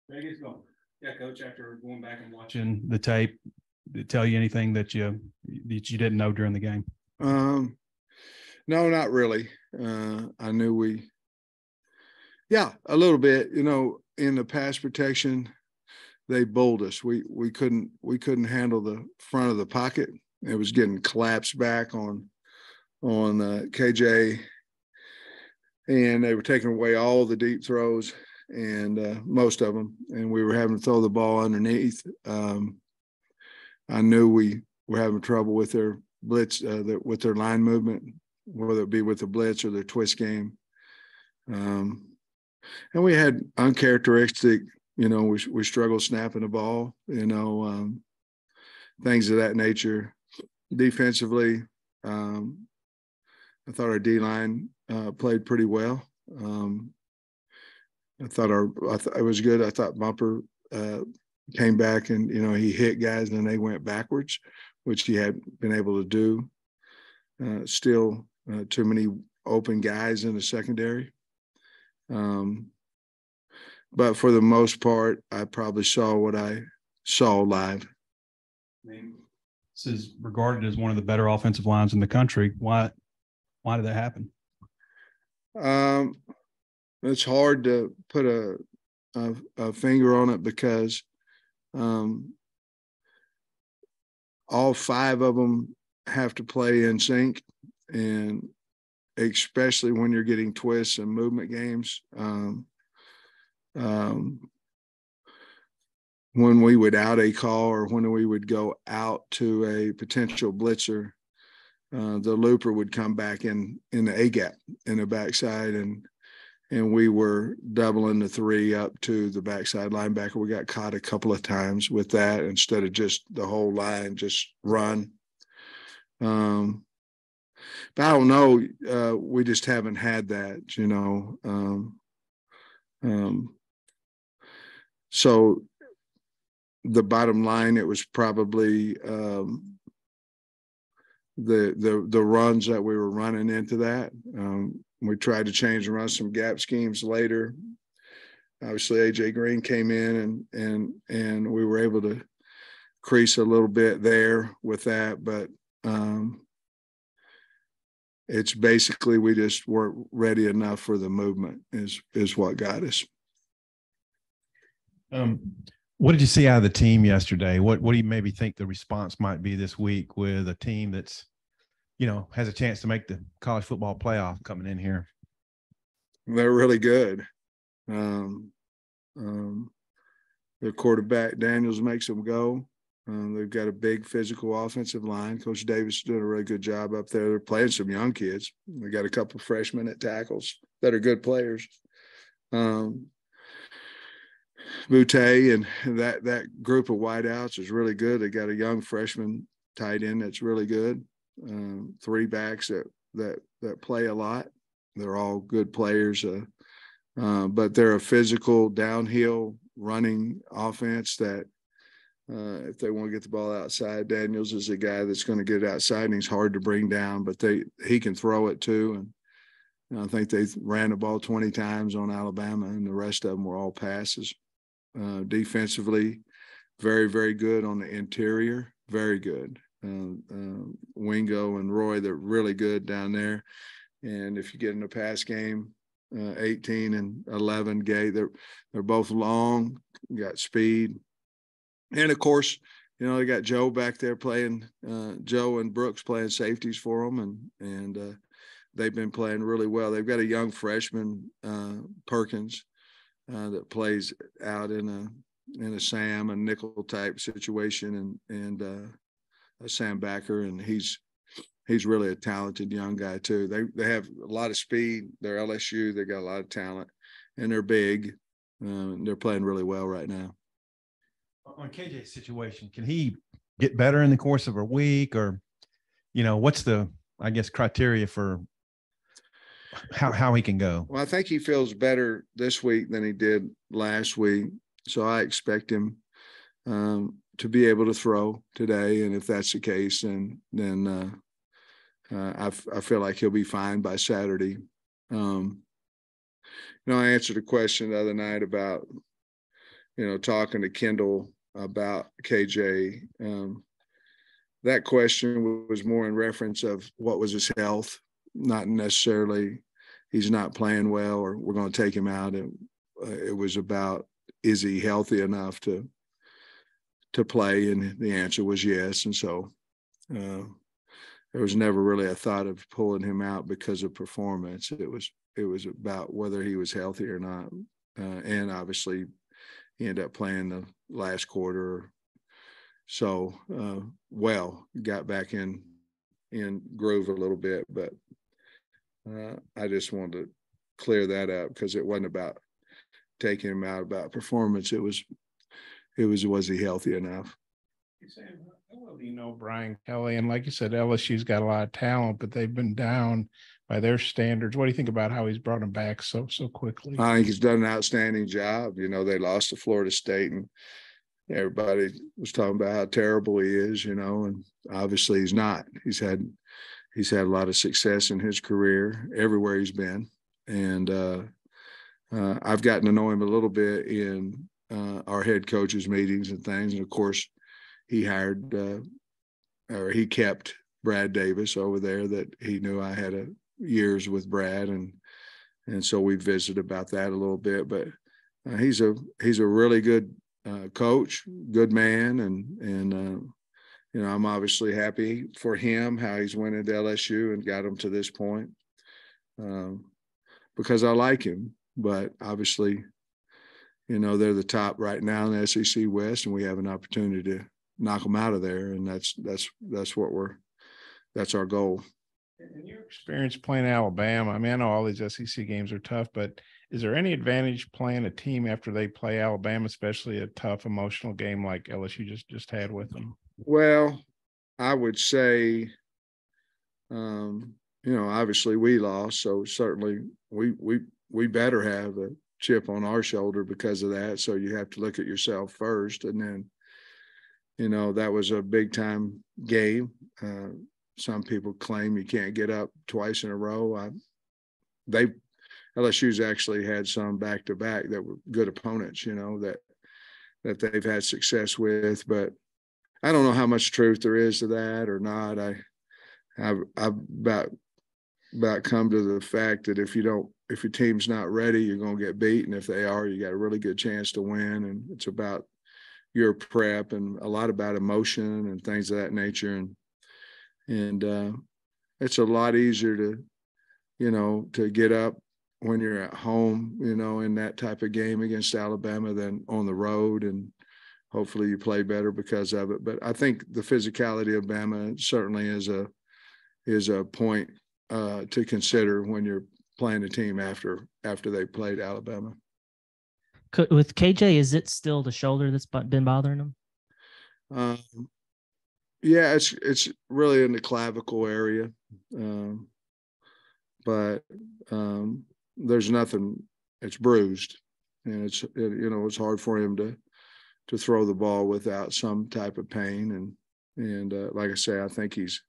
Vegas going. Yeah, Coach. After going back and watching the tape, did it tell you anything that you didn't know during the game? No, not really. I knew a little bit. You know, in the pass protection, they bowled us. We couldn't handle the front of the pocket. It was getting collapsed back on KJ, and they were taking away all the deep throws and most of them, and we were having to throw the ball underneath. I knew we were having trouble with their blitz, with their line movement, whether it be with the blitz or their twist game. And we had uncharacteristic, you know, we struggled snapping the ball, you know, things of that nature. Defensively, I thought our D-line played pretty well. I thought it was good. I thought Bumper came back and, you know, he hit guys and then they went backwards, which he hadn't been able to do. Still too many open guys in the secondary. But for the most part, I probably saw what I saw live. I mean, this is regarded as one of the better offensive lines in the country. Why did that happen? It's hard to put a finger on it because all five of them have to play in sync, and especially when you're getting twists and movement games. When we would out a call or when we would go out to a potential blitzer, the looper would come back in the A gap in the backside, and we were doubling the three up to the backside linebacker. We got caught a couple of times with that instead of just the whole line just run. But I don't know. We just haven't had that, you know. So the bottom line, it was probably the runs that we were running into that. We tried to change and run some gap schemes later. Obviously, AJ Green came in and we were able to crease a little bit there with that, but it's basically we just weren't ready enough for the movement is what got us. What did you see out of the team yesterday? What do you maybe think the response might be this week with a team that's, you know, has a chance to make the college football playoff coming in here? They're really good. Their quarterback, Daniels, makes them go. They've got a big physical offensive line. Coach Davis is doing a really good job up there. They're playing some young kids. They got a couple of freshmen at tackles that are good players. Butte and that group of wideouts is really good. They got a young freshman tight end that's really good. Three backs that play a lot. They're all good players, but they're a physical downhill running offense that if they want to get the ball outside, Daniels is a guy that's going to get it outside, and he's hard to bring down, but he can throw it too. And I think they ran the ball 20 times on Alabama, and the rest of them were all passes. Defensively, very, very good on the interior, very good. Wingo and Roy, they're really good down there. And if you get in a pass game, 18 and 11 Gay, they're both long, got speed. And, of course, you know, they got Joe back there playing, Joe and Brooks playing safeties for them, and they've been playing really well. They've got a young freshman, Perkins, that plays out in a Sam and nickel type situation, and a Sam Backer, and he's really a talented young guy too. They have a lot of speed. They're LSU. They got a lot of talent, and they're big. They're playing really well right now. On KJ's situation, can he get better in the course of a week, or, you know, what's the, I guess, criteria for how he can go? Well, I think he feels better this week than he did last week. So I expect him to be able to throw today. And if that's the case, then I feel like he'll be fine by Saturday. You know, I answered a question the other night about, talking to Kendall about KJ, that question was more in reference of what was his health, not necessarily he's not playing well or we're going to take him out. It was about, is he healthy enough to play? And the answer was yes. And so there was never really a thought of pulling him out because of performance. It was about whether he was healthy or not. And obviously he ended up playing the last quarter. So, got back in groove a little bit, but I just wanted to clear that up because it wasn't about taking him out about performance. It was he healthy enough? Well, Brian Kelly, and like you said, LSU's got a lot of talent, but they've been down by their standards. What do you think about how he's brought them back so quickly? I think he's done an outstanding job. They lost to Florida State, and everybody was talking about how terrible he is, and obviously he's not. He's had a lot of success in his career everywhere he's been, and I've gotten to know him a little bit in our head coaches meetings and things. And of course, he kept Brad Davis over there that he knew I had years with Brad. And so we visited about that a little bit, but he's a really good coach, good man. And I'm obviously happy for him, how he's went into LSU and got him to this point because I like him, but obviously, they're the top right now in the SEC West, and we have an opportunity to knock them out of there. And that's our goal. In your experience playing Alabama, I know all these SEC games are tough, but is there any advantage playing a team after they play Alabama, especially a tough emotional game like LSU just had with them? Well, I would say, obviously we lost, so certainly we better have a chip on our shoulder because of that. So you have to look at yourself first. And then, that was a big time game. Some people claim you can't get up twice in a row. LSU's actually had some back-to-back that were good opponents, that they've had success with. But I don't know how much truth there is to that or not. I've about come to the fact that if your team's not ready, you're going to get beat. And if they are, you got a really good chance to win. And it's about your prep and a lot about emotion and things of that nature. And it's a lot easier to get up when you're at home, in that type of game against Alabama than on the road. And hopefully you play better because of it. But I think the physicality of Bama certainly is a point to consider when you're playing a team after they played Alabama. With KJ, is it still the shoulder that's been bothering him? Yeah, it's really in the clavicle area, but there's nothing. It's bruised, and it's hard for him to throw the ball without some type of pain. And like I say, I think he's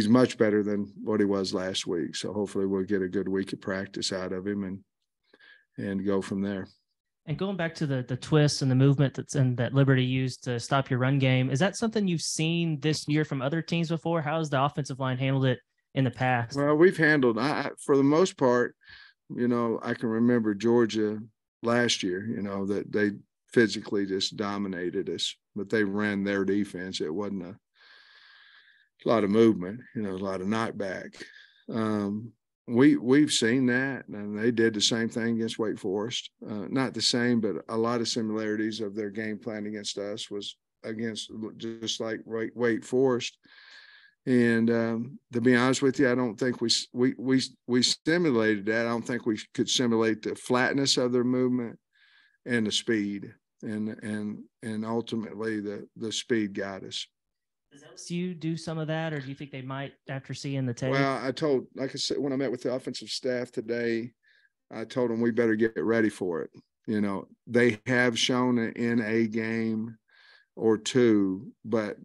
much better than what he was last week. So hopefully we'll get a good week of practice out of him and go from there. And going back to the twists and the movement that Liberty used to stop your run game, is that something you've seen this year from other teams before? How has the offensive line handled it in the past? Well, we've handled for the most part. I can remember Georgia last year. That they physically just dominated us, but they ran their defense. It wasn't a lot of movement. A lot of knockback. We've seen that, and they did the same thing against Wake Forest. Not the same, but a lot of similarities of their game plan against us was against just like Wake Forest. And to be honest with you, I don't think we simulated that. I don't think we could simulate the flatness of their movement and the speed, and ultimately the speed got us. Does LSU do some of that, or do you think they might after seeing the tape? Well, like I said, when I met with the offensive staff today, I told them we better get ready for it. They have shown it in a game or two, but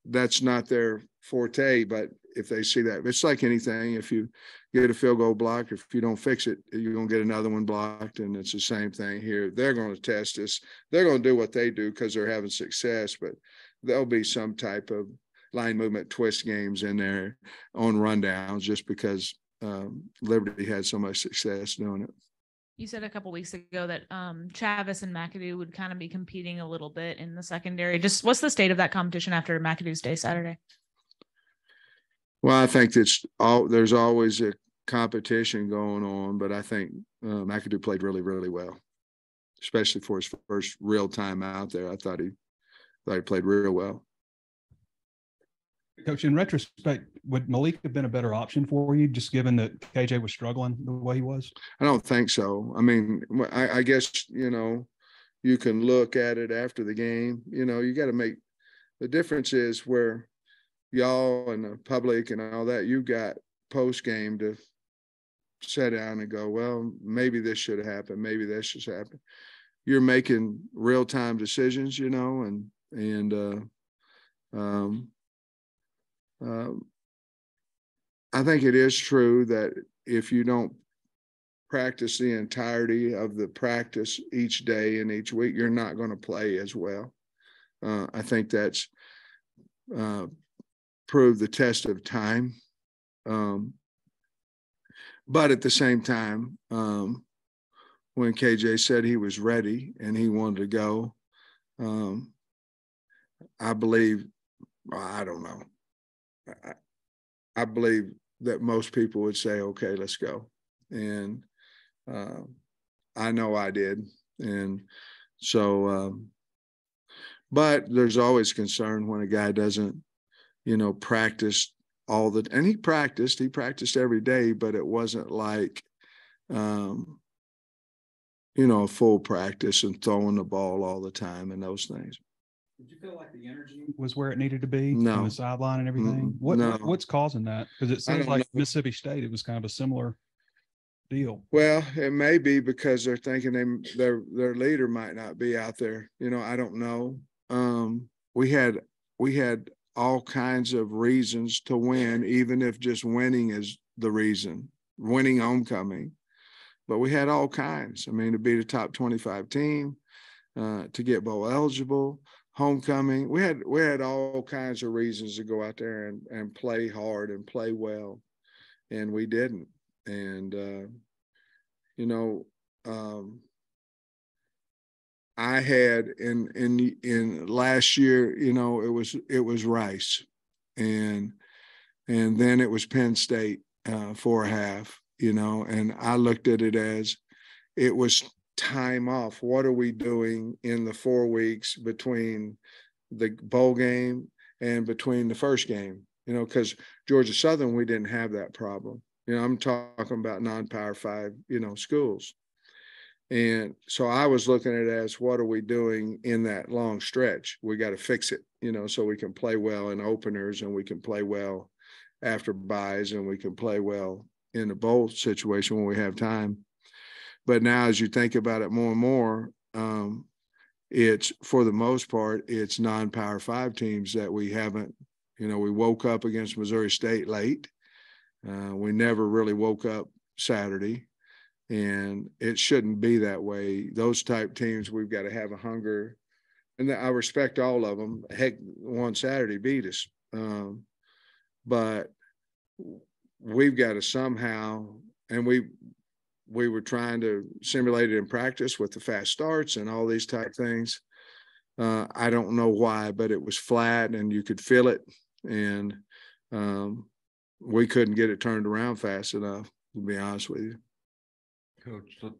that's not their forte, but if they see that, it's like anything. If you get a field goal blocked, if you don't fix it, you're going to get another one blocked. And it's the same thing here. They're going to test us. They're going to do what they do because they're having success, but there'll be some type of line movement twist games in there on rundowns just because Liberty had so much success doing it. You said a couple weeks ago that Chavis and McAdoo would kind of be competing a little bit in the secondary. Just what's the state of that competition after McAdoo's day Saturday? Well, I think there's always a competition going on, but I think McAdoo played really, really well, especially for his first real time out there. I thought he played real well. Coach, in retrospect, would Malik have been a better option for you, just given that KJ was struggling the way he was? I don't think so. I mean, I guess, you can look at it after the game. You got to make – the difference is where y'all and the public and all that, you got post-game to sit down and go, well, maybe this should have happened. Maybe this should have happened. You're making real-time decisions, I think it is true that if you don't practice the entirety of the practice each day and each week, you're not going to play as well. I think that's proved the test of time. But at the same time, when KJ said he was ready and he wanted to go, I believe, I don't know. I believe that most people would say, okay, let's go. And I know I did. And so, but there's always concern when a guy doesn't, practice and he practiced every day, but it wasn't like, a full practice and throwing the ball all the time and those things. Did you feel like the energy was where it needed to be No. on the sideline and everything? No. What's causing that? Because it seems like know. Mississippi State, it was kind of a similar deal. Well, it may be because they're thinking their leader might not be out there. I don't know. We had all kinds of reasons to win, even if just winning is the reason, winning homecoming. But we had all kinds. I mean, to beat a top 25 team, to get bowl eligible, homecoming. We had all kinds of reasons to go out there and play hard and play well, and we didn't. And I had in last year, it was Rice, and then it was Penn State for a half, and I looked at it as it was time off. What are we doing in the 4 weeks between the bowl game and between the first game? Because Georgia Southern, we didn't have that problem. I'm talking about non-Power 5, schools. And so I was looking at it as, what are we doing in that long stretch? We got to fix it, so we can play well in openers and we can play well after buys and we can play well in the bowl situation when we have time. But now, as you think about it more and more, it's, for the most part, it's non-Power 5 teams that we haven't, we woke up against Missouri State late. We never really woke up Saturday, and it shouldn't be that way. Those type teams, we've got to have a hunger, and I respect all of them. Heck, one Saturday beat us. But we've got to somehow, and we were trying to simulate it in practice with the fast starts and all these type things. I don't know why, but it was flat and you could feel it. And we couldn't get it turned around fast enough, to be honest with you. Coach, so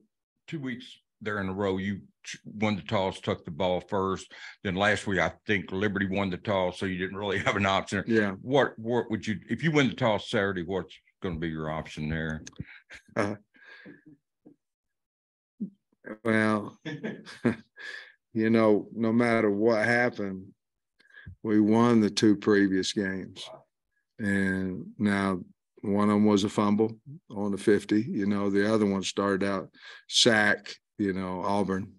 2 weeks there in a row, you won the toss, took the ball first. Then last week, I think Liberty won the toss, so you didn't really have an option. Yeah. What would you, if you win the toss Saturday, what's going to be your option there? Well, no matter what happened, we won the 2 previous games. And now one of them was a fumble on the 50. The other one started out sack, Auburn.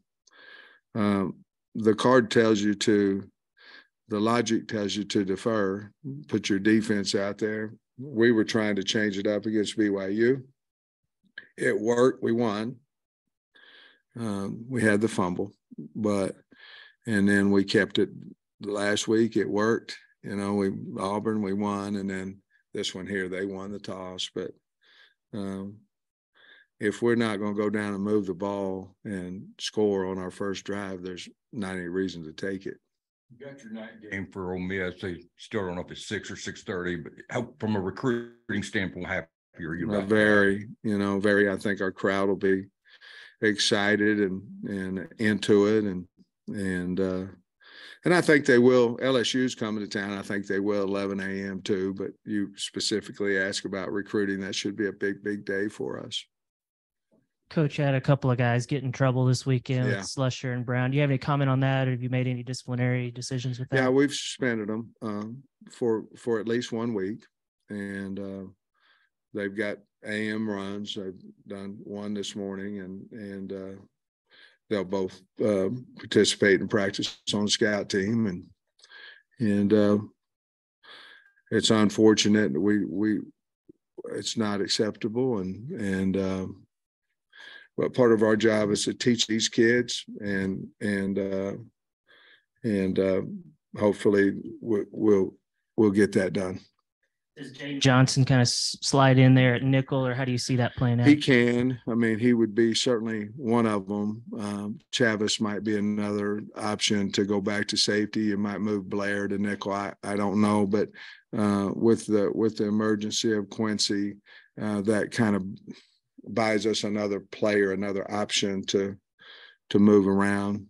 The card tells you to the logic tells you to defer, put your defense out there. We were trying to change it up against BYU. It worked. We won. We had the fumble, and then we kept it last week. It worked. Auburn, we won, and then this one here, they won the toss. But if we're not going to go down and move the ball and score on our first drive, there's not any reason to take it. You got your night game for Ole Miss. They still don't know if it's 6 or 6:30, but how, from a recruiting standpoint, how happy are you about very, very. I think our crowd will be excited and into it, and I think they will. LSU's coming to town. I think they will 11 a.m. too. But you specifically ask about recruiting. That should be a big day for us. Coach had a couple of guys get in trouble this weekend Yeah. with Slusher and Brown. Do you have any comment on that, or have you made any disciplinary decisions with that? Yeah, we've suspended them for at least 1 week, and they've got AM runs. They've done one this morning, and they'll both participate in practice on the scout team, and it's unfortunate. It's not acceptable, but part of our job is to teach these kids, and hopefully we'll get that done. Does James Johnson kind of slide in there at nickel, or how do you see that playing out? He can. I mean, he would be certainly one of them. Chavis might be another option to go back to safety. You might move Blair to nickel. I don't know, but with the emergency of Quincy, that kind of buys us another player, another option to move around.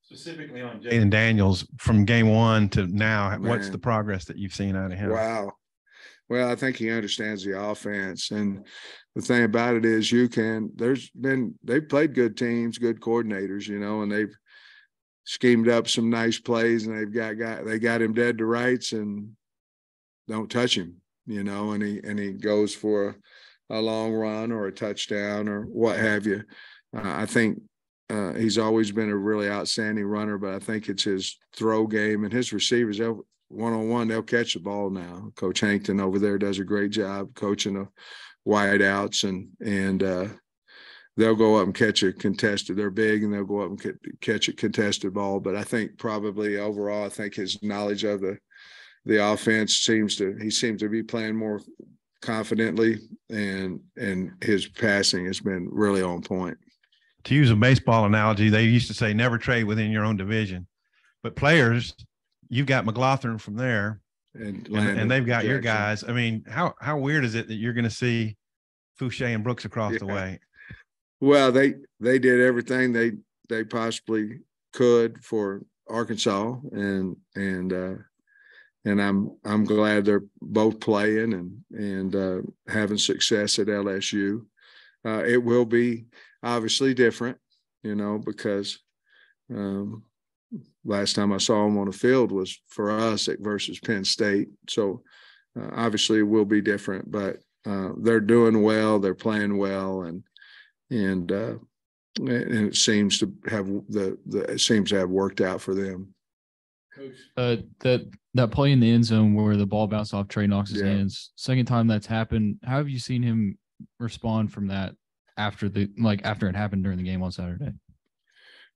Specifically on Jaden Daniels, from game one to now, what's the progress that you've seen out of him? Wow. Well, I think he understands the offense. And the thing about it is they've played good teams, good coordinators, and they've schemed up some nice plays, and they got him dead to rights and don't touch him, and he goes for a long run or a touchdown or what have you. I think he's always been a really outstanding runner, but I think it's his throw game and his receivers. One-on-one, they'll catch the ball now. Coach Hankton over there does a great job coaching the wideouts, and they'll go up and catch a contested. They're big, and they'll go up and catch a contested ball. But I think probably overall, I think his knowledge of the offense seems to be playing more confidently, and his passing has been really on point. To use a baseball analogy, they used to say never trade within your own division. But players, you've got McLaughlin from there, and they've got Jackson. Your guys. I mean, how weird is it that you're going to see Fouché and Brooks across the way? Well, they did everything they possibly could for Arkansas, and I'm glad they're both playing and having success at LSU. It will be obviously different, because last time I saw them on the field was for us versus Penn State. So obviously it will be different, but they're doing well, they're playing well, and it seems to have worked out for them. Coach, that play in the end zone where the ball bounced off Trey Knox's hands, second time that's happened. How have you seen him respond from that after it happened during the game on Saturday?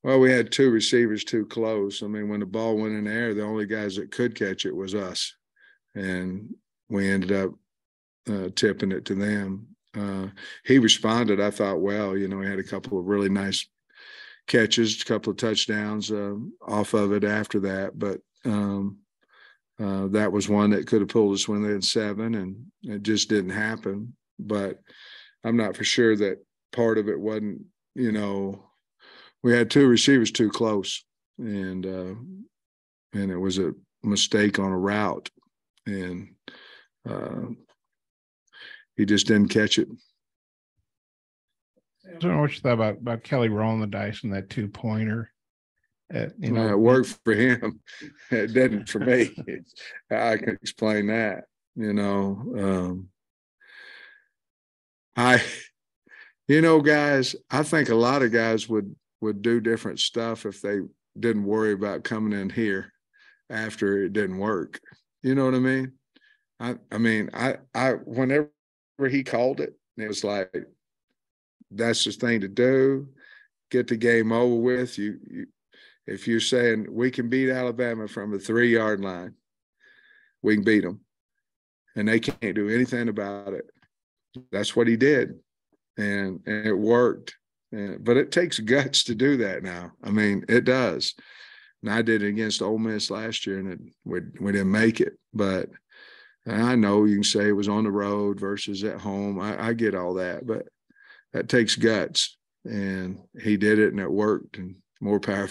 Well, we had two receivers too close. I mean, when the ball went in the air, the only guys that could catch it was us, and we ended up tipping it to them. He responded, I thought, well. He had a couple of really nice catches, a couple of touchdowns off of it after that, but that was one that could have pulled us when they had 7, and it just didn't happen. But I'm not for sure that part of it wasn't, we had two receivers too close, and it was a mistake on a route, and he just didn't catch it. I don't know what you thought about Kelly rolling the dice on that 2-pointer. It worked for him. It didn't for me. I can explain that. Guys, I think a lot of guys would do different stuff if they didn't worry about coming in here. after it didn't work. You know what I mean? I mean, whenever he called it, it was like, that's the thing to do. Get the game over with. If you're saying we can beat Alabama from the 3-yard line, we can beat them, and they can't do anything about it. That's what he did, and it worked. But it takes guts to do that now. I mean, it does. And I did it against Ole Miss last year, and we didn't make it. But I know you can say it was on the road versus at home. I get all that, but that takes guts. And he did it, and it worked. And more power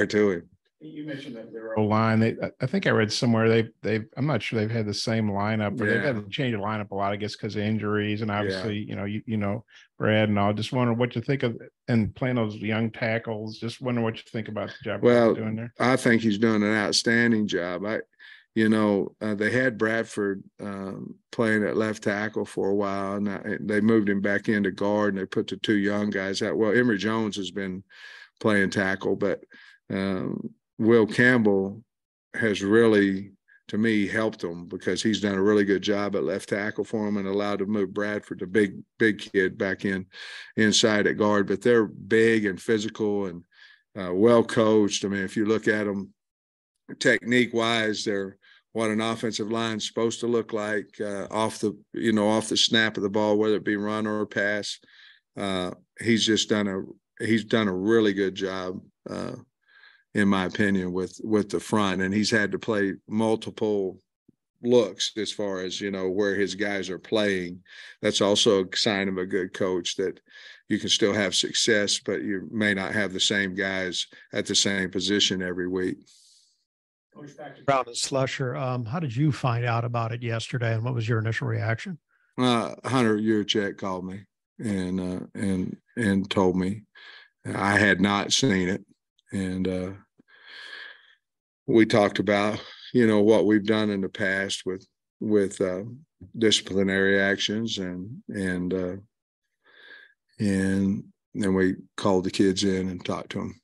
to him. You mentioned that their O-line. I think I read somewhere I'm not sure they've had the same lineup, but they've had to change the lineup a lot, I guess, because of injuries and obviously, you know, Brad and all. Just wondering what you think of and playing those young tackles. Just wondering what you think about the job he's doing there. I think he's doing an outstanding job. They had Bradford playing at left tackle for a while, and they moved him back into guard, and they put the 2 young guys out. Well, Emory Jones has been playing tackle, but Will Campbell has really, to me, helped them because he's done a really good job at left tackle for him and allowed to move Bradford, the big kid, back inside at guard. But they're big and physical and well coached. I mean, if you look at them technique wise, they're what an offensive line is supposed to look like off the snap of the ball, whether it be run or pass. He's done a really good job, in my opinion, with the front, and he's had to play multiple looks as far as, where his guys are playing. That's also a sign of a good coach, that you can still have success, but you may not have the same guys at the same position every week. Brown and Slusher, how did you find out about it yesterday, and what was your initial reaction? Hunter Yurchek called me and told me. I had not seen it, and we talked about what we've done in the past with disciplinary actions, and then we called the kids in and talked to them.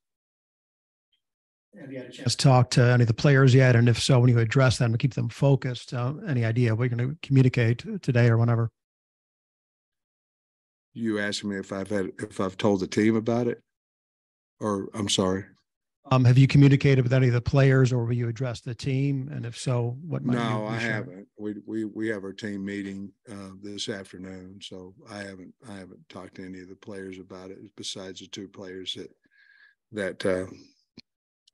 Have you had a chance to talk to any of the players yet? And if so, when you address them to keep them focused, any idea what you're going to communicate today or whenever? You asking me if I've told the team about it? Or I'm sorry. Have you communicated with any of the players, or will you address the team? And if so, what might No, I haven't. We have our team meeting this afternoon, so I haven't talked to any of the players about it besides the 2 players that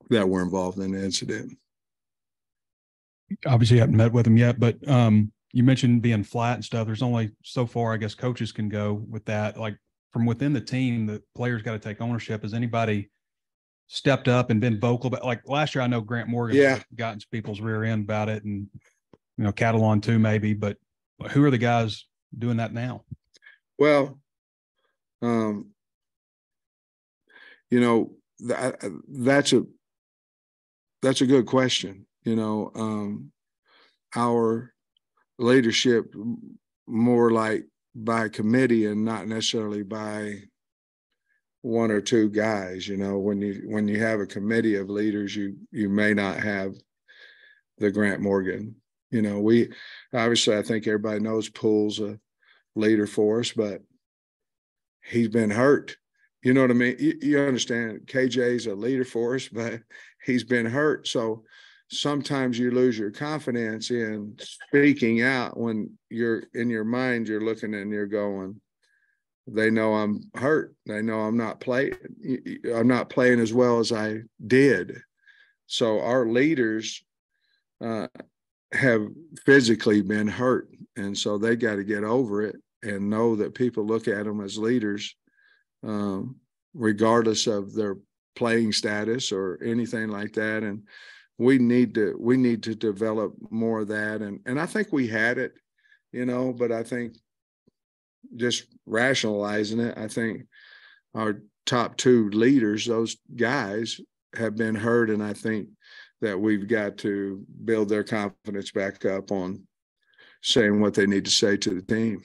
were involved in the incident. Obviously, you haven't met with them yet, but you mentioned being flat and stuff. There's only so far, I guess, coaches can go with that. Like, from within the team, the players got to take ownership. Has anybody stepped up and been vocal? But like last year, I know Grant Morgan got into people's rear end about it, and Catalan too, maybe. But who are the guys doing that now? Well, that's a good question. Our leadership more like by committee and not necessarily by 1 or 2 guys. When you have a committee of leaders, you may not have the Grant Morgan. We obviously, I think everybody knows Poole's a leader for us, but he's been hurt. You know what I mean? You understand, KJ's a leader for us, but he's been hurt. So sometimes you lose your confidence in speaking out when you're in your mind, you're looking and you're going, they know I'm hurt. They know I'm not playing as well as I did. So our leaders have physically been hurt. And so they got to get over it and know that people look at them as leaders, regardless of their playing status or anything like that. And we need to develop more of that. And I think we had it, but I think just rationalizing it, I think our top 2 leaders, those guys, have been hurt. And I think that we've got to build their confidence back up on saying what they need to say to the team.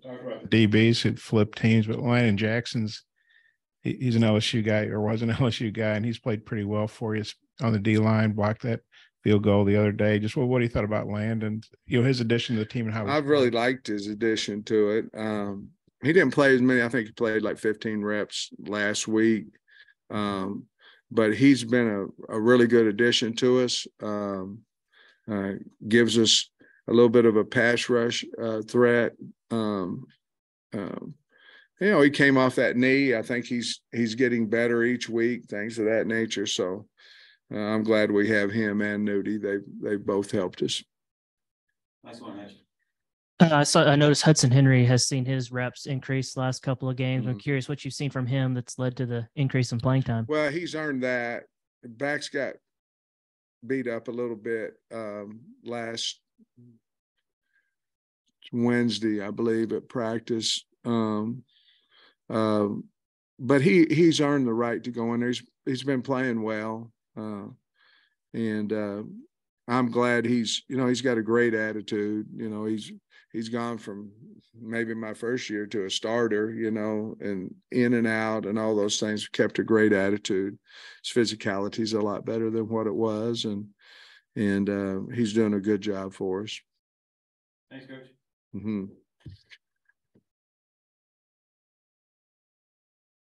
Talk about the DBs who flipped teams, but Landon Jackson's, he's an LSU guy, or was an LSU guy, and he's played pretty well for you. on the D line, blocked that field goal the other day. Just what you thought about Landon, his addition to the team and how I've really liked his addition to it. He didn't play as many. I think he played like 15 reps last week. But he's been a really good addition to us. Gives us a little bit of a pass rush threat. He came off that knee. I think he's getting better each week, things of that nature. So I'm glad we have him and Nudie. They both helped us. Nice one, Mitch. I noticed Hudson Henry has seen his reps increase the last couple of games. I'm curious what you've seen from him that's led to the increase in playing time. Well, he's earned that. Backs got beat up a little bit last Wednesday, I believe, at practice. But he's earned the right to go in there. He's been playing well, and I'm glad he's got a great attitude. He's gone from maybe my first year to a starter, and in and out and all those things. Kept a great attitude. His physicality is a lot better than what it was, and he's doing a good job for us. Thanks, Coach. Mm-hmm.